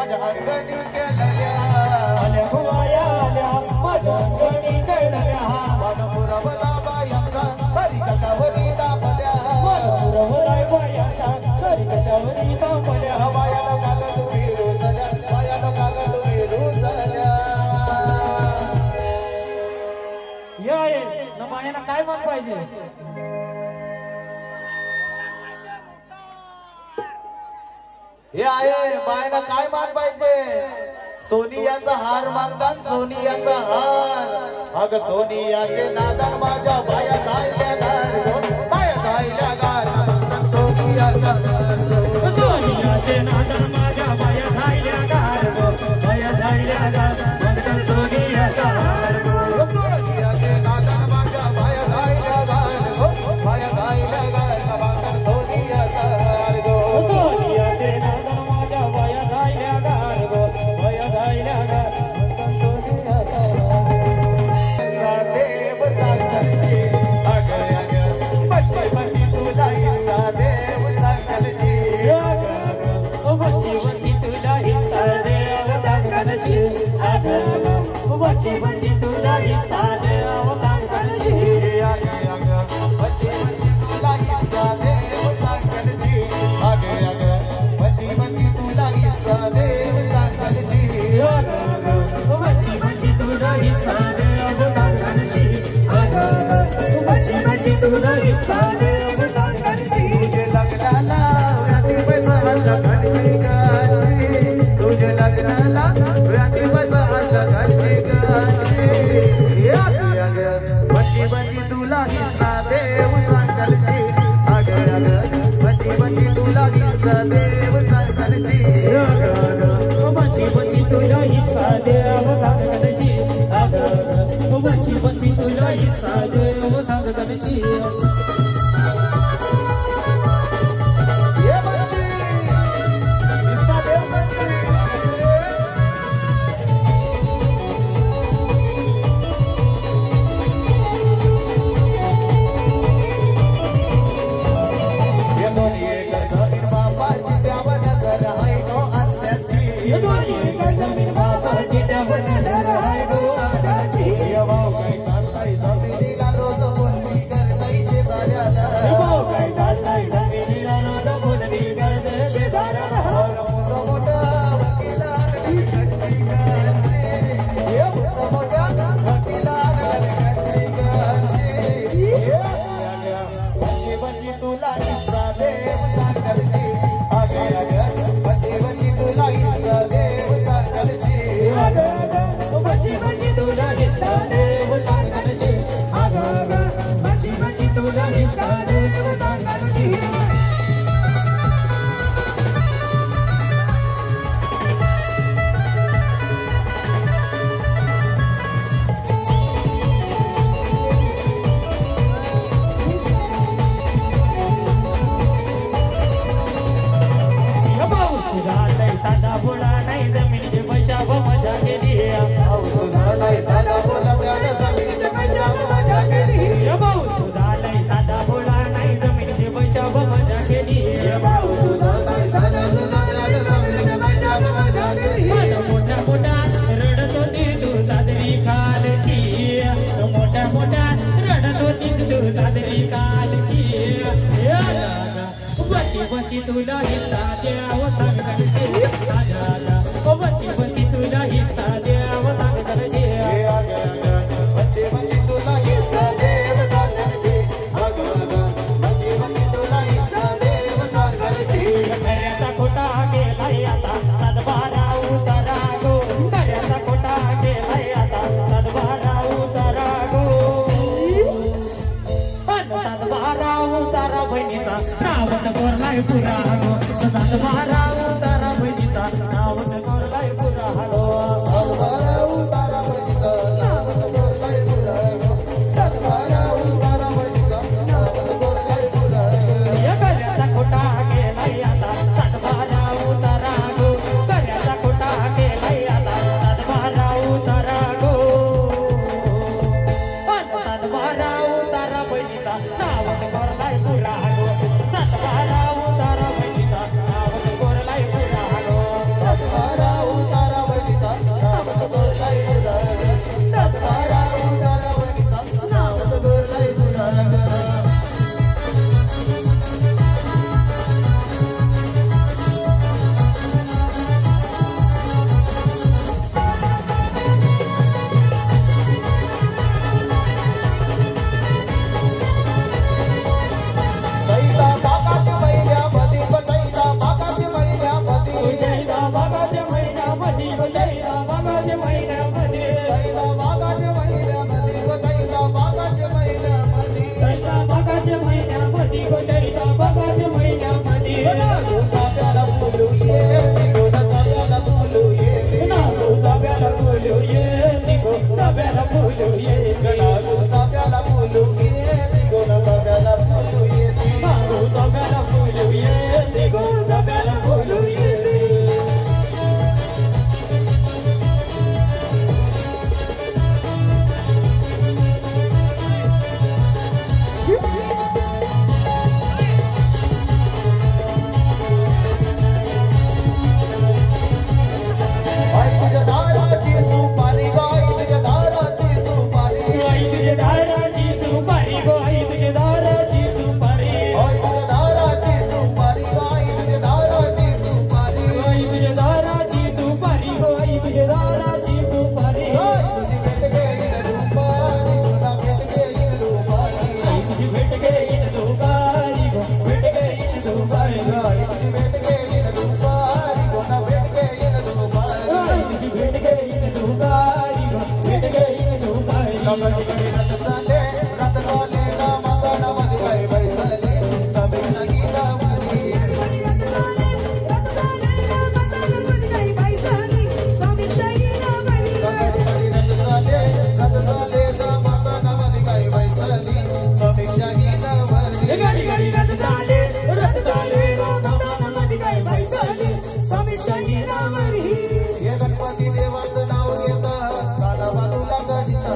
माझ्या अंगणी केलल्या आल्या बाया आल्या माझ्या अंगणी केलल्या मनपुरवला बायांचा तरी कशावरी दाबल्या मनपुरवलाय बायांचा तरी कशावरी दाबल्या बायानं कागद विरुजल्या बायानं कागद विरुजल्या या ना बायांना काय मान पाहिजे हे आहे बायना काय मान पाहिजे सोनियाचा हार मागतात सोनियाचा हार अग सोनियाचे नादान माझ्या बाया जायल्या गार बाया जायल्या गार मागतात सोनियाचा हार सोनियाचे नादान माझ्या बाया जायल्या गार बाया जायल्या गार मागतात सोनियाचा हार सोनियाचे नादान माझ्या बाया जायल्या गार बाया जायल्या गार मागतात सोनियाचा हार सोनियाचे नादान माझ्या बाया जायल्या गार बाया जायल्या गार मागतात सोनियाचा हार देव चांगलजी अग अग बच्ची बच्ची तुझा हिस्सा देव चांगलजी बच्ची बच्ची तुला हिस्सा देव सांगणशी बच्ची बच्ची तुला हिस्सा देव सांगणशी अग अग बच्ची बच्ची तुझा हिस्सा देव चांगलजी अग अग बच्ची बच्ची तुझा हिस्सा देव चांगलजी बच्ची बच्ची तुला हिस्सा देव सांगणशी बच्ची बच्ची तुला हिस्सा देव सांगणशी तुझे लग्नाला रात्री पैसा हल्ला घडची गाठी तुझे लग्नाला रात्री पैसा हल्ला घडची गाठी अग अग बच्ची बच्ची तुला हिस्सा देव चांगलजी अग अग बच्ची बच्ची तुला हिस्सा देव चांगलजी बच्ची बच्ची तुला हिस्सा देव सांगणशी बच्ची बच्ची तुला हिस्सा देव सांगणशी ये बच्ची हिस्सा देव बच्ची ये दोन्ही एकर जमीन बापाची द्यावं नजर आहे नो आत्याची ये भाऊ काय चाललंय जमिनीला रोज बोलणी करतय शेजाऱ्याला मोठं मोठं वकिलांनी घडची गाठी. ये मोठं मोठ्या वकिलांनी घडची गाठी. ये बच्ची बच्ची तुला हिस्सा देव चांगलजी अग अग बच्ची बच्ची तुला हिस्सा देव चांगलजी बच्ची बच्ची तुला हिस्सा देव सांगणशी बच्ची बच्ची तुला हिस्सा देव सांगणशी साधा बोला नाही जमिनीचे पैशा मजा केली साधा बोला जमिनीचे पैशा मजा केली भाऊ तुझा लय साधा बोला नाही जमिनीचे पैशा मजा केली भाऊ तुझा लय साधा जमिनीचे पैशा मजा केली मोठ्या मोठ्या रडत होती तू सादरी कालची मोठ्या मोठ्या रडत होती तू सादरी कालची बच्ची बच्ची तुला हिस्सा द्यावं सांगणशी बच्ची बच्ची तुला हिस्सा द्यावं सांगणशी बच्ची बच्ची तुला हिस्सा देव चांगलजी अग अग बच्ची बच्ची तुला हिस्सा देव चांगलजी खऱ्याचा खोटा गेलाय आता सदबारा उतारा गो खऱ्याचा खोटा गेलाय आता सदबारा उतारा गो सदबारा उतारा बहिणीचा नावत कोरलाय पुरा गो सदबारा उतारा बहिणीचा नावत कोरलाय पुरा गो सदबारा उतारा बहिणीचा नावत कोरलाय पुरा गो सदबारा उतारा बहिणीचा नावत कोरलाय पुरा गो या खऱ्याचा खोटा गेलाय आता सदबारा उतारा गो खऱ्याचा खोटा गेलाय आता सदबारा उतारा गो सदबारा उतारा बहिणीचा नावत कोरलाय पुरा गो सदबारा उतारा बहिणीचा नावत माघाच्या महिन्यामध्ये ग चैत्र माघाच्या महिन्यामध्ये चैत्र माघाच्या महिन्यामध्ये ग चैत्र माघाच्या महिन्यामध्ये चैत्र माघाच्या महिन्यामध्ये ग चैत्र माघाच्या महिन्यामध्ये चाफ्याला बोलू ये निघो चाफ्याला बोलू ये नागो चाफ्याला बोलू ये निघो चाफ्याला बोलू ये नागो चाफ्याला बोलू ये निघो चाफ्याला बोलू ये नागो चाफ्याला बोलू ये निघो चाफ्याला बोलू ये गणपती देवाचं नाव घेता गाणं बाजूला गणिता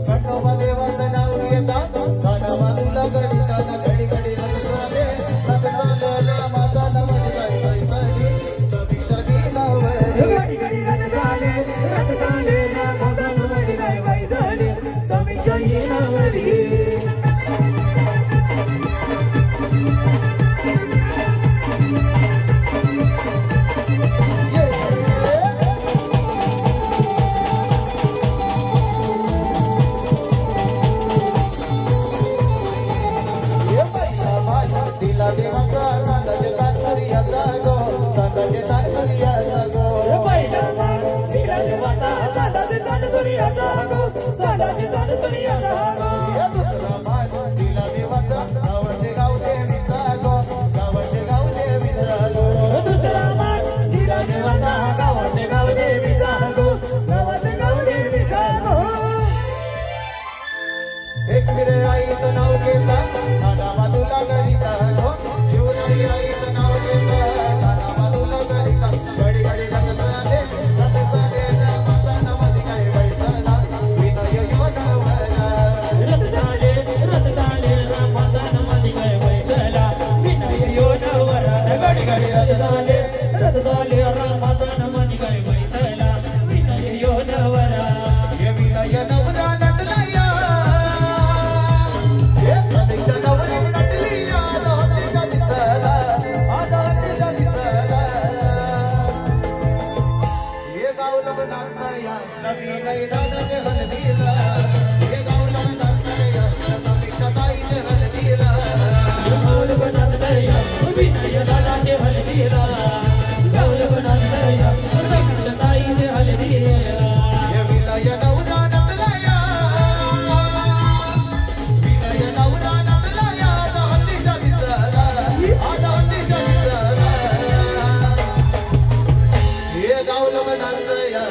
गणोबा देवाचं नाव घेता गाणं बाजूला गणिता घडी घडी रथ झाले माझा नवरी गाई बैसली समीक्षा गिनावर घडी घडी रथ झाले माझा नवरी गाई बैसली समीक्षा गिनावरी एक मेरे आईचं नाव घेता नाना बाजूला गणिता शिवराई आईचं नाव घेता नाना बाजूला गणिता घडी घडी रथ झाले माझा नवरी गाई बैसला विनय योनवरा रथ झाले माझा नवरी गाई बैसला विनय योनवरा घडी घडी रथ झाले माझा नवरी गाई बैसला विनय योनवरा ये विनय नवरा नटलया ये समीक्षा नवरी नटलिया आदातीचा दिसला ये गाव लग्नातया नवीन दादाचे हलदीला ये गाव लग्नातया समीक्षा ताईचे हलदीला गावल बनातया विनय दादाचे हलदीला गावल बनातया समीक्षा ताईचे हलदीला ये विनय नवरा नटलया विनय नवरा नटलया आदातीचा दिसला ये गाव लग्नातया